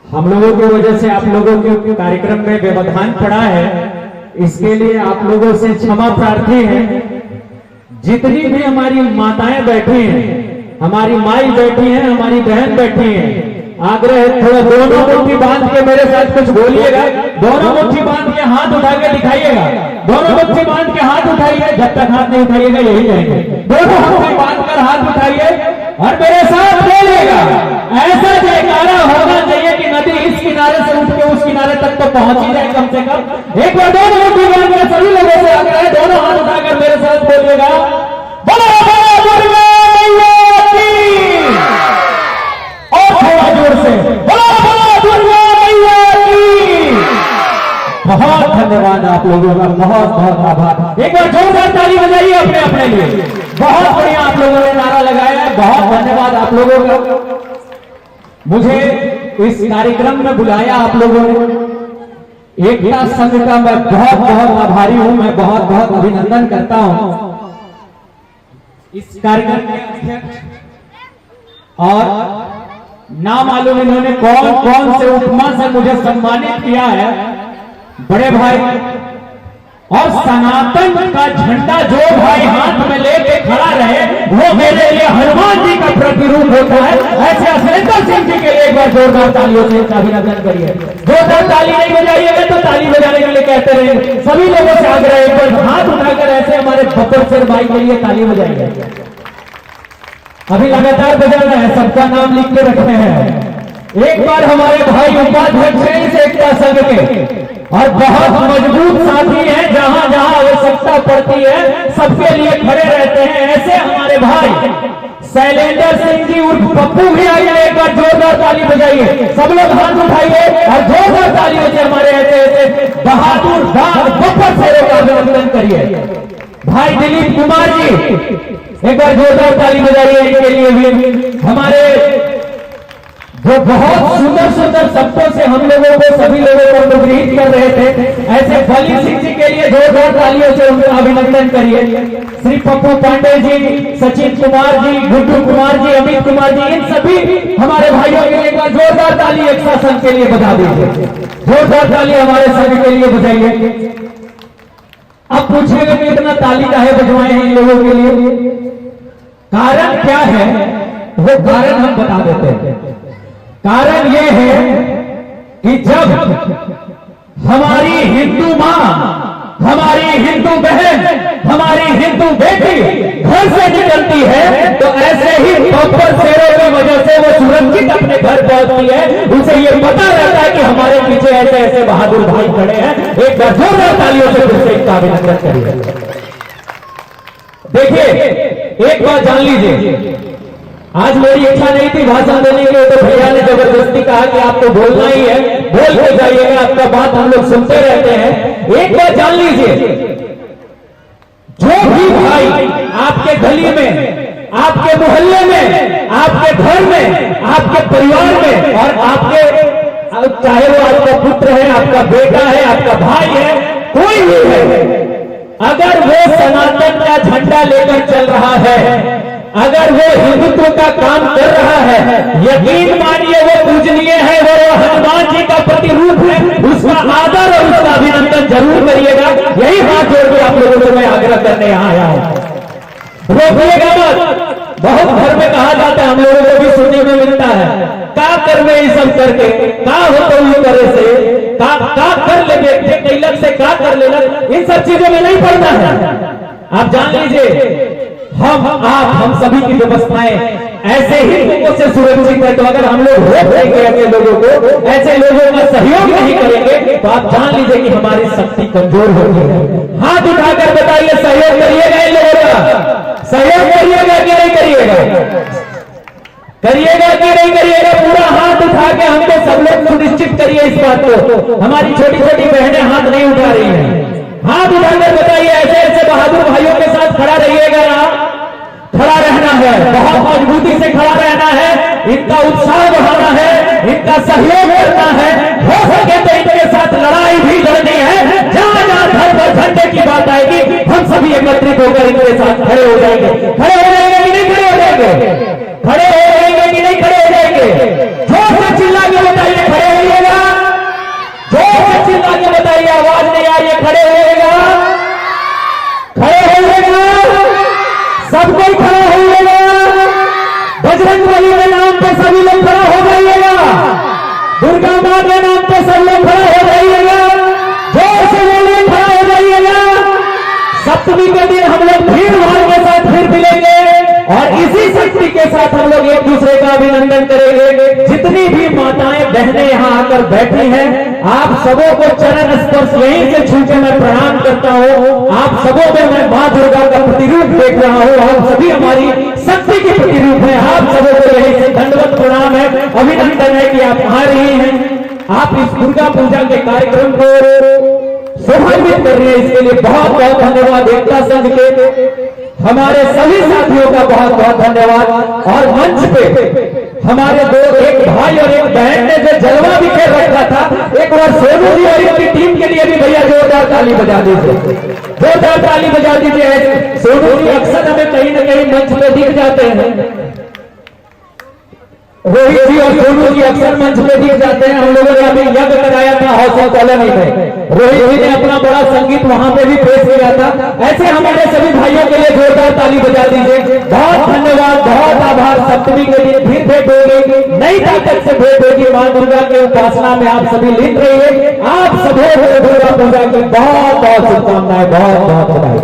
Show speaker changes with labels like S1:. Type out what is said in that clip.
S1: हम लोगों की वजह से आप लोगों के कार्यक्रम में व्यवधान पड़ा है, इसके लिए आप लोगों से क्षमा प्रार्थी है। जितनी भी हमारी माताएं बैठी हैं, हमारी माई बैठी हैं, हमारी बहन बैठी हैं, आग्रह है थोड़ा दोनों मुट्ठी बांध के मेरे साथ कुछ बोलिएगा। दोनों मुट्ठी बांध के हाथ उठा के दिखाइएगा। दोनों मुट्ठी बांध के हाथ उठाइए, जब तक हाथ नहीं उठाइएगा यही जाएंगे। दोनों मुट्ठी बांध कर हाथ उठाइए और मेरे साथ बोलिएगा। ऐसा जयकारा होना चाहिए कि नदी इस किनारे से उठ के उस किनारे तक तो पहुंच ही जाए कम से कम। एक बार दोनों मुट्ठी बांध कर सभी लोगों से आग्रह है, दोनों हाथ उठाकर मेरे साथ बोलिएगा, बोलो बोलो दुर्गा मैया की। और थोड़ा जोर से बोलो बोलो दुर्गा मैया की। बहुत धन्यवाद आप लोगों का, बहुत बहुत आभार। एक बार जोरदार ताली बजाइए अपने अपने लिए। बहुत बढ़िया आप लोगों ने नारा लगाया है, बहुत धन्यवाद आप लोगों का। मुझे इस कार्यक्रम में बुलाया आप लोगों ने, एकता संघ का मैं बहुत बहुत आभारी हूं, मैं बहुत बहुत अभिनंदन करता हूं। इस कार्यक्रम के अध्यक्ष और ना मालूम इन्होंने कौन कौन से उपमा से मुझे सम्मानित किया है, बड़े भाई। और सनातन का झंडा जो भाई हाथ में लेके खड़ा रहे वो मेरे लिए हनुमान जी का प्रतिरूप होता है। ऐसे असलेंद्र सिंह जी के लिए एक बार जोरदार तालियों से अभिनंदन करिए। जोरदार ताली नहीं बजाइएगा तो ताली बजाने के लिए कहते रहेंगे। सभी लोगों से आग्रह है, एक बार हाथ उठाकर ऐसे हमारे बब्बर सिर भाई के लिए ताली बजाइए। अभी लगातार बजाना है, सबका नाम लिख के रखने हैं। एक बार हमारे भाई उपाध्यक्ष हैं इस एकता संघ के और बहुत मजबूत साथी हैं, जहां जहां आवश्यकता पड़ती है सबके लिए खड़े रहते हैं। ऐसे हमारे भाई शैलेंद्र सिंह जी उर्फ पप्पू भी आइए, एक बार जोरदार ताली बजाइए। सब लोग हाथ उठाइए और जोरदार तालियों से हमारे ऐसे ऐसे बहादुर बब्बर शेरों का अभिनंदन करिए। भाई दिलीप कुमार जी, एक बार जोरदार ताली बजाइए इनके लिए भी। हमारे जो बहुत सुंदर सुंदर शब्दों से हम लोगों को सभी लोगों को अनुग्रहित कर रहे थे, ऐसे बली सिंह जी के लिए जोरदार तालियों से उनका अभिनंदन करिए। श्री पप्पू पांडे जी, सचिन कुमार जी, गुड्डू कुमार जी, अमित कुमार जी, इन सभी हमारे भाइयों के लिए जोरदार ताली एकता संघ के लिए बजा दीजिए। जोरदार ताली हमारे संघ के लिए बजाइए। अब पूछिएगा कि इतना ताली काहे बजवाए हैं इन लोगों के लिए, कारण क्या है वो कारण हम बता देते हैं। कारण यह है कि जब हमारी हिंदू मां, हमारी हिंदू बहन, हमारी हिंदू बेटी घर से निकलती है तो ऐसे ही बब्बर शेरों की वजह से वो सुरक्षित अपने घर पहुंचती है। उसे ये पता रहता है कि हमारे पीछे ऐसे ऐसे बहादुर भाई खड़े हैं। एक बार जोरदार तालियों से फिर से इनका अभिनंदन करिए। देखिए एक बात जान लीजिए, आज मेरी इच्छा नहीं थी भाषण देने के लिए, तो भैया ने जबरदस्ती कहा कि आपको बोलना ही है, बोल के जाइएगा, आपका बात हम लोग सुनते रहते हैं। एक बात जान लीजिए, जो भी भाई आपके गली में, आपके मोहल्ले में, आपके घर में, आपके परिवार में और आपके, चाहे वो आपका पुत्र है, आपका बेटा है, आपका भाई है, कोई भी है, अगर वो सनातन का झंडा लेकर चल रहा है, अगर वो हिंदुत्व का काम कर रहा है, यकीन मानिए वो पूजनीय है, वो हनुमान जी का प्रतिरूप है, उसका आदर और उसका अभिनंदन जरूर करिएगा। यही बात जोड़ के आप लोगों से मैं आग्रह करने यहाँ आया हूं। रोकिएगा मत। बहुत घर में कहा जाता है, हम लोगों को भी सुनने में मिलता है, का कर में ये सब करके का हो तो ये करे से का कर ले कैलक से का कर लेना, इन सब चीजों में नहीं पड़ना है। आप जान लीजिए हम सभी की व्यवस्थाएं ऐसे ही लोगों से सुरक्षित है। तो अगर हम लोग रोक देंगे अपने लोगों को, ऐसे लोगों का सहयोग नहीं करेंगे, तो आप जान लीजिए कि हमारी शक्ति कमजोर होगी। हाथ उठाकर बताइए, सहयोग करिएगा इन लोगों का, सहयोग करिएगा कि नहीं करिएगा, करिएगा कि नहीं करिएगा? पूरा हाथ उठा के हमको सब लोग सुनिश्चित करिए इस बात को। हमारी छोटी छोटी बहनें हाथ नहीं उठा रही हैं, हाथ उठाकर बताइए। ऐसे ऐसे बहादुर भाइयों के साथ खड़ा रहिएगा ना, खड़ा रहना है, बहुत मजबूती से खड़ा रहना है, इनका उत्साह बढ़ाना है, इनका सहयोग करना है। हो सके तो इनके साथ लड़ाई भी लड़नी है। जहां जहां धर्म और झंडे की बात आएगी, हम सभी एकत्रित होकर इनके साथ खड़े हो जाएंगे। खड़े हो जाएंगे कि नहीं खड़े हो जाएंगे? खड़े हो जाएंगे कि नहीं खड़े हो जाएंगे? जोर से चिल्ला के बताइए, खड़े हो खड़े होइएगा, खड़े होइएगा, सब कोई खड़ा होइएगा। बजरंग बली के नाम पे सभी लोग खड़ा हो जाइएगा, दुर्गा मां के नाम पे सब लोग खड़ा हो जाइएगा, जोर से बोलिए खड़ा हो जाइएगा। सप्तमी के दिन हम लोग भीड़ भाड़ के साथ फिर मिलेंगे और इसी शक्ति के साथ हम लोग एक दूसरे का अभिनंदन करेंगे। जितनी भी माताएं बहनें यहाँ आकर बैठी हैं, आप सबों को चरण स्पर्श यहीं से छू के मैं प्रणाम करता हूँ। आप सबों में मैं माँ दुर्गा का प्रतिरूप देख रहा हूँ, आप सभी हमारी शक्ति के प्रतिरूप है। आप सबों को यहीं से दंडवत प्रणाम है, अभिनंदन है कि आप आ रही हैं। आप इस दुर्गा पूजा के कार्यक्रम को शोभान्वित कर रही है, इसके लिए बहुत बहुत धन्यवाद। एकता संघ के हमारे सभी साथियों का बहुत बहुत धन्यवाद। और मंच पे हमारे दो, एक भाई और एक बहन ने जो जलवा बिखेर रखा था, एक बार सोनू जी और इनकी टीम के लिए भी भैया जोरदार ताली बजा दीजिए, जोरदार ताली बजा दीजिए। सोनू जी अक्सर हमें कहीं ना कहीं मंच पे दिख जाते हैं, रोहित जी और सोनू जी अक्सर मंच पे दिख जाते हैं। हम लोगों ने अभी यज्ञ कराया था हाउस कॉलोनी में, रोहित जी ने अपना बड़ा संगीत वहां पे भी पेश किया था। ऐसे हमारे सभी भाइयों के लिए जोरदार ताली बजा दीजिए। बहुत धन्यवाद, बहुत आभार। सप्तमी के दिन फिर भेंट होगी, नई ताकत से भेंट होगी। मां दुर्गा के उपासना में आप सभी लीन रहिए। आप सभी दुर्गा पूजा की बहुत बहुत शुभकामनाएं, बहुत बहुत बधाई।